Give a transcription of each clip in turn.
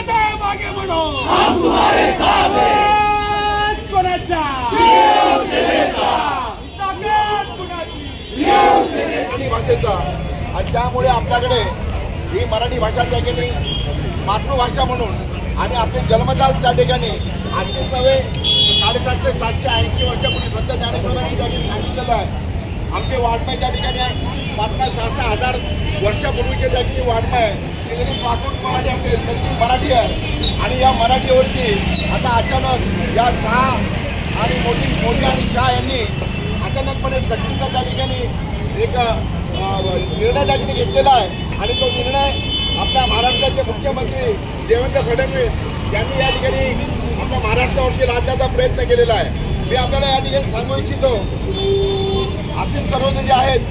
साहेब आगे बढ़ो, हम तुम्हारे साथ हैं। कोणाचा मराठी भाषेचा आणि त्यामुळे आपल्याकडे ही मराठी भाषा त्या ठिकाणी मातृभाषा म्हणून आणि आपले जन्मजात त्या ठिकाणी आणखीच नव्हे 750 780 वर्षापूर्वी संत ज्ञानेश्वरांनी त्या ठिकाणी सांगितलेलं आहे. आमचे वाड्मय त्या ठिकाणी 5,000 वर्षापूर्वीचे त्या ठिकाणी वाड्मय तिथे प्राकृत मराठी असेल तरी ती मराठी आहे. आणि या मराठीवरती आता अचानक या शाह आणि मोदी आणि शाह यांनी अचानकपणे सक्तीचा त्या ठिकाणी एक निर्णय त्या ठिकाणी घेतलेला आहे. आणि तो निर्णय आपल्या महाराष्ट्राचे मुख्यमंत्री देवेंद्र फडणवीस यांनी या ठिकाणी आपल्या महाराष्ट्रावरती राज्याचा प्रयत्न केलेला आहे. मी आपल्याला या ठिकाणी सांगू इच्छितो, असीम सरोदे जे आहेत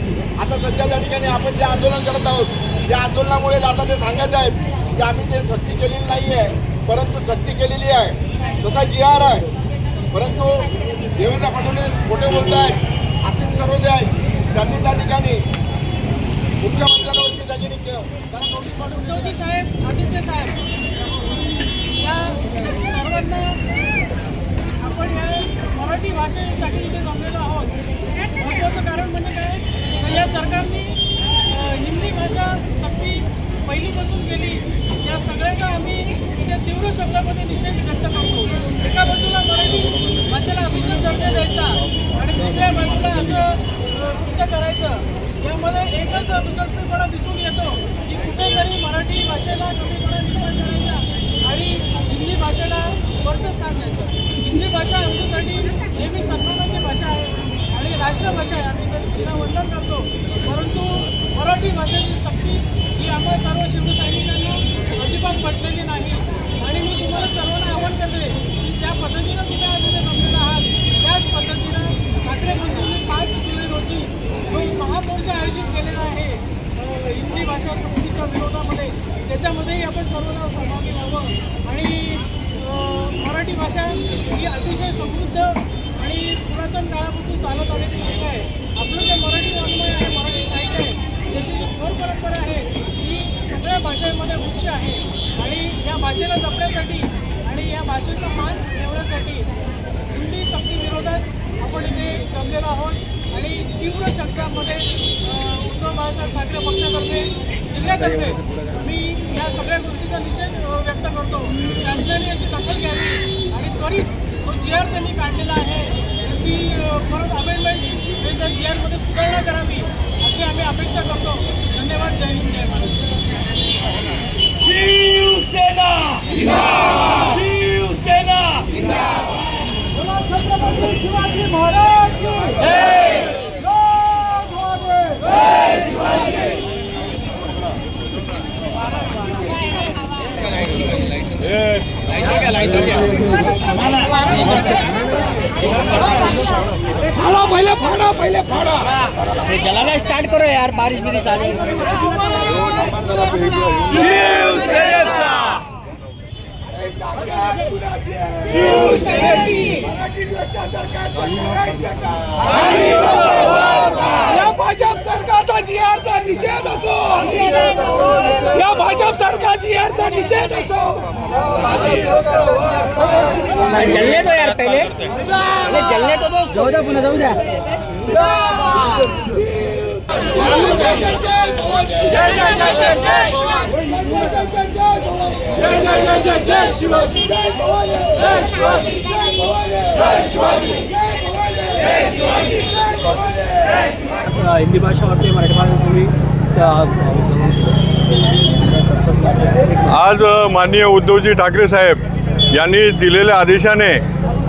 आता सध्या त्या ठिकाणी आपण जे आंदोलन करत आहोत त्या आंदोलनामुळे आता ते सांगत आहेत की आम्ही ते सक्ती केलेली नाही आहे, परंतु सक्ती केलेली आहे तसा GR आहे. परंतु देवेंद्र फडणवीस खोटे बोलत आहेत. असीम सरोदे आहेत त्यांनी त्या ठिकाणी मुख्यमंत्र्यांवरती त्या ठिकाणी उद्धवजी साहेब, आदित्य साहेब या सर्वांना आपण या मराठी भाषेसाठी इथे जमलेलो आहोत. महत्त्वाचं कारण म्हणजे काय, या सरकारने हिंदी भाषा सक्ती पहिलीपासून केली. या सगळ्याचा आम्ही इथे तीव्र शब्दामध्ये निषेध व्यक्त करतो. एका बाजूला मराठी भाषेला अभिजात दर्जा द्यायचा आणि दुसऱ्या बाजूला असं कृत्य करायचं, यामध्ये एकच दुर्दैवपणा दिसून येतो की कुठेतरी मराठी भाषेला कमीपणा निर्माण करायचा आणि हिंदी भाषेला वरचं स्थान द्यायचं. हिंदी भाषा आमच्यासाठी नेहमी सन्मानाची भाषा आहे आणि राष्ट्रभाषा आहे, आम्ही तिला वंदन करतो. परंतु मराठी भाषेची सक्ती ही आम्हा सर्व शिवसैनिकांना अजिबात पटलेली नाही. आणि मी तुम्हाला सर्वांना आवाहन करते की ज्या पद्धतीनं तुम्ही आज इथे जमलेला आहात त्याच पद्धतीनं ठाकरे बंधूंनी 5 जुलै रोजी जो महामोर्चा आयोजित केलेला आहे हिंदी भाषा सक्तीच्या विरोधामध्ये, त्याच्यामध्येही आपण सर्वांना सहभागी व्हावं. आणि मराठी भाषा ही अतिशय समृद्ध आणि पुरातन काळापासून चालत आलेली भाषा आहे. आपलं जे मराठी वाङ्मय आहे, मराठी साहित्य आहे, त्याची जी थोर परंपरा आहे ही सगळ्या भाषेमध्ये उच्च आहे. आणि या भाषेला जपण्यासाठी आणि या भाषेचा मान ठेवण्यासाठी हिंदी सक्ती विरोधात आपण इथे जमलेलो आहोत. आणि तीव्र शब्दामध्ये उद्धव बाळासाहेब ठाकरे पक्षातर्फे जिल्ह्यातर्फे मी या सगळ्या गोष्टीचा निषेध व्यक्त करतो. शासनाने याची दखल घ्यावी आणि त्वरित जो GR त्यांनी काढलेला आहे त्याची परत अमेंडमेंट त्या GRमध्ये सुधारणा करावी अशी आम्ही अपेक्षा करतो. धन्यवाद. जय हिंद, जय महाराष्ट्र. शिवसेना जिंदाबाद, शिवसेना जिंदाबाद. छत्रपती शिवाजी महाराज पहले फाड़ा जलाना स्टार्ट करो यार, बारिश बिरिश आ जाएगी. या भाजप सरकारचा GRचा निषेध असो, या भाजप सरकार GRचा निषेध असो. जलने दो यार, पहले जलने तो दो. जाऊ द्या, पुन्हा जाऊ द्या. हिंदी भाषा और मराठी भाषा आज माननीय उद्धवजी ठाकरे साहेब यांनी दिलेल्या आदेशाने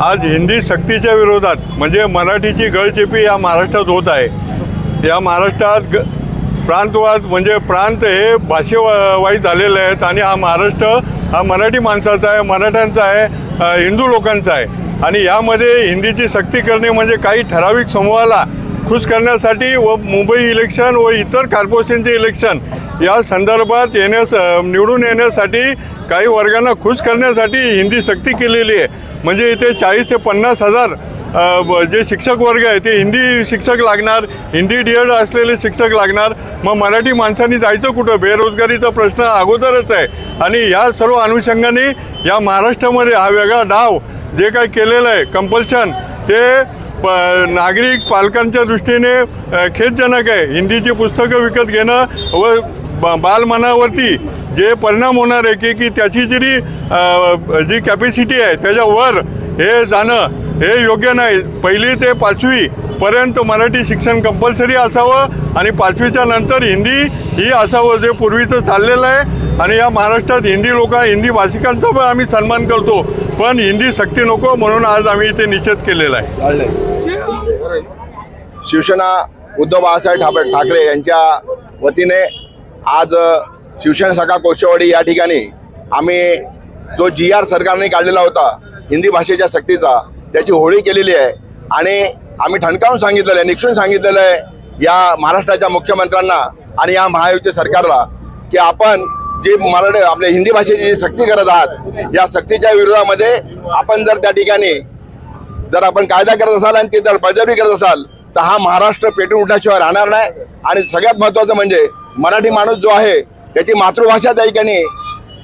आज हिंदी सक्तीच्या विरोधात म्हणजे मराठीची गळचेपी या महाराष्ट्रात होत आहे. या महाराष्ट्रात प्रांतवाद म्हणजे प्रांत हे भाषेवाईज झालेले आहेत आणि हा महाराष्ट्र हा मराठी माणसाचा आहे, मराठ्यांचा आहे, हिंदू लोकांचा आहे. आणि यामध्ये हिंदीची सक्ती करणे म्हणजे काही ठराविक समूहाला खुश करण्यासाठी व मुंबई इलेक्शन व इतर कॉर्पोरेशनचे इलेक्शन या संदर्भात निवडून येण्यासाठी काही वर्गांना खुश करण्यासाठी हिंदी सक्ती केलेली आहे. म्हणजे इथे 40 ते 50 हजार जे शिक्षक वर्ग आहे ते हिंदी शिक्षक लागणार, हिंदी DED असलेले शिक्षक लागणार, मग मराठी माणसांनी जायचं कुठं? बेरोजगारीचा प्रश्न अगोदरच आहे आणि या सर्व अनुषंगाने या महाराष्ट्रामध्ये हा वेगळा डाव जे काही केलेलं आहे कंपल्शन ते नागरिक पालकांच्या दृष्टीने खेदजनक आहे. हिंदीची पुस्तकं विकत घेणं व बालमनावरती जे परिणाम होणार आहे की त्याची जी कॅपॅसिटी आहे त्याच्यावर हे जाणं हे योग्य नाही. 1ली ते 5वी पर्यंत मराठी शिक्षण कंपल्सरी असावं आणि 5वीच्या नंतर हिंदी ही असावं जे पूर्वीचं चाललेलं आहे. आणि या महाराष्ट्रात हिंदी भाषिकांचा पण आम्ही सन्मान करतो, पण हिंदी सक्ती नको म्हणून आज आम्ही इथे निषेध केलेला आहे. शिवसेना उद्धव बाळासाहेब ठाकरे यांच्या वतीने आज शिवसेना शाखा कोळशेवाडी या ठिकाणी आम्ही जो GR सरकारने काढलेला होता हिंदी भाषेच्या सक्तीचा त्याची होळी केलेली आहे. आणि आम्ही ठणकावून सांगितलेलं आहे, निक्षून सांगितलेलं आहे या महाराष्ट्राच्या मुख्यमंत्र्यांना आणि या महायुती सरकारला की आपण जी मराठी आपल्या हिंदी भाषेची जी सक्ती करत आहात या सक्तीच्या विरोधामध्ये आपण जर त्या ठिकाणी जर आपण कायदा करत असाल आणि ती जर बळजबरी करत असाल तर हा महाराष्ट्र पेटून उठल्याशिवाय राहणार नाही. आणि सगळ्यात महत्त्वाचं म्हणजे मराठी माणूस जो आहे त्याची मातृभाषा त्या ठिकाणी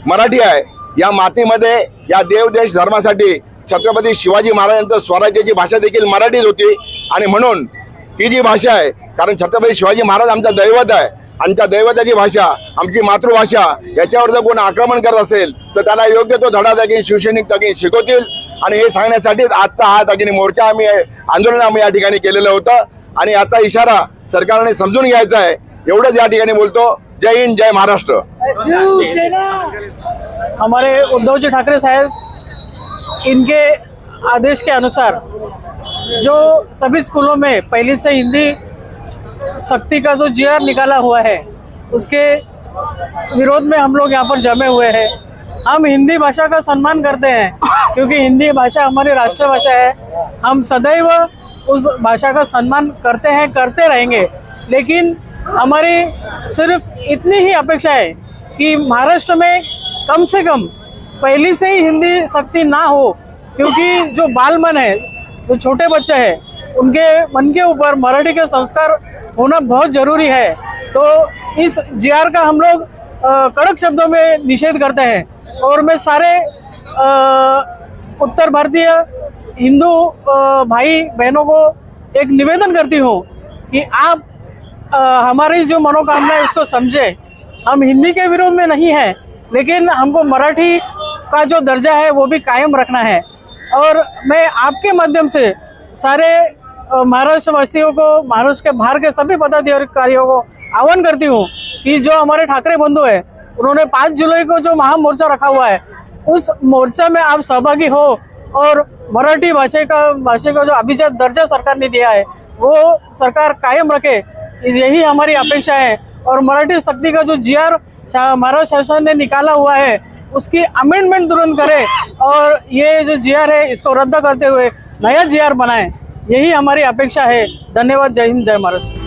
मराठी आहे. या मातीमध्ये या देव देश धर्मासाठी छत्रपती शिवाजी महाराजांचं स्वराज्याची भाषा देखील मराठीच होती आणि म्हणून ती जी भाषा आहे, कारण छत्रपती शिवाजी महाराज आमचा दैवत आहे, आमच्या दैवताची भाषा आमची मातृभाषा याच्यावर जर कोण आक्रमण करत असेल तर त्याला योग्य तो धडा त्या शिवसैनिक त्या शिकवतील. आणि हे सांगण्यासाठीच आजचा हा त्या मोर्चा आम्ही आंदोलन आम्ही या ठिकाणी केलेलं होतं आणि याचा इशारा सरकारने समजून घ्यायचा आहे. एवढंच या ठिकाणी बोलतो. जय हिंद, जय महाराष्ट्र. हमारे उद्धव जी ठाकरे साहब इनके आदेश के अनुसार जो सभी स्कूलों में पहले से हिंदी सख्ती का जो GR निकाला हुआ है उसके विरोध में हम लोग यहाँ पर जमे हुए हैं. हम हिंदी भाषा का सम्मान करते हैं क्योंकि हिंदी भाषा हमारी राष्ट्रभाषा है. हम सदैव उस भाषा का सम्मान करते हैं, करते रहेंगे. लेकिन हमारी सिर्फ इतनी ही अपेक्षा है कि महाराष्ट्र में कम से कम पहले से ही हिंदी सख्ती ना हो, क्योंकि जो बाल मन है, जो छोटे बच्चे हैं, उनके मन के ऊपर मराठी के संस्कार होना बहुत ज़रूरी है. तो इस GR का हम लोग कड़क शब्दों में निषेध करते हैं. और मैं सारे उत्तर भारतीय हिंदू भाई बहनों को एक निवेदन करती हूँ कि आप हमारी जो मनोकामना है उसको समझें. हम हिंदी के विरोध में नहीं हैं, लेकिन हमको मराठी का जो दर्जा है वो भी कायम रखना है. और मैं आपके माध्यम से सारे महाराष्ट्र वासियों को, महाराष्ट्र के बाहर के सभी पदाधिकारियों को आह्वान करती हूँ कि जो हमारे ठाकरे बंधु है उन्होंने 5 जुलाई को जो महामोर्चा रखा हुआ है उस मोर्चा में आप सहभागी हो और मराठी भाषा का जो अभिजात दर्जा सरकार ने दिया है वो सरकार कायम रखे, यही हमारी अपेक्षा है. और मराठी सक्ती का जो GR महाराष्ट्र शासन ने निकाला हुआ है उसकी अमेंडमेंट तुरंत करे और ये जो GR है इसको रद्द करते हुए नया GR बनाए, यही हमारी अपेक्षा है. धन्यवाद. जय हिंद, जय महाराष्ट्र.